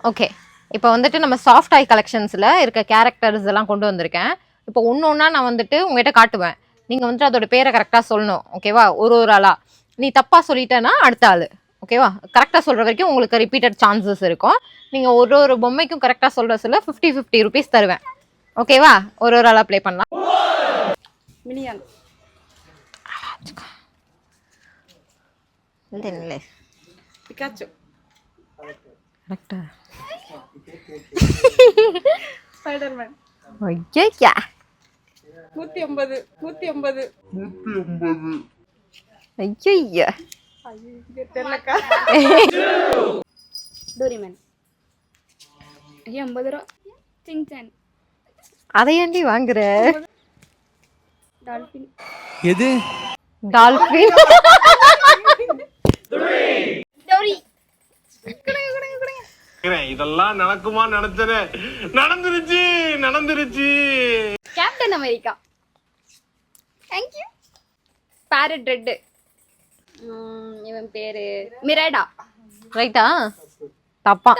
Okay, இப்போ வந்துட்டு நம்ம சாஃப்ட் ஐ கலெக்ஷன்ஸில் இருக்க கேரக்டர்ஸ் எல்லாம் கொண்டு வந்திருக்கேன். இப்போ ஒன்று ஒன்றா நான் வந்துட்டு உங்ககிட்ட காட்டுவேன். நீங்கள் வந்துட்டு அதோட பேரை கரெக்டாக சொல்லணும். ஓகேவா? ஒரு ஆளா நீ தப்பாக சொல்லிட்டேன்னா அடுத்த ஆள். ஓகேவா? கரெக்டாக சொல்கிற வரைக்கும் உங்களுக்கு ரிப்பீட்டட் சான்சஸ் இருக்கும். நீங்கள் ஒரு பொம்மைக்கும் கரெக்டாக சொல்கிற சொல்ல 50 rupees தருவேன். ஓகேவா? ஒரு ஆளாக ப்ளே பண்ணலாம். மினியான் இல்லை பிகாச்சு கரெக்டா ஸ்பைடர்மேன் ஐயா 150 ஐயா தெரியலக்கா டோரிமேன் 50 ரூபா சிங்சான் அதை ஏண்டி வாங்குற? டால்பின் எது டால்பின் டோரி இதெல்லாம் நடக்குமா நினைச்சனே நடந்துருச்சு. Captain America thank you parrot red இவன் பேரு மிராடா ரைட்டா? தப்பா.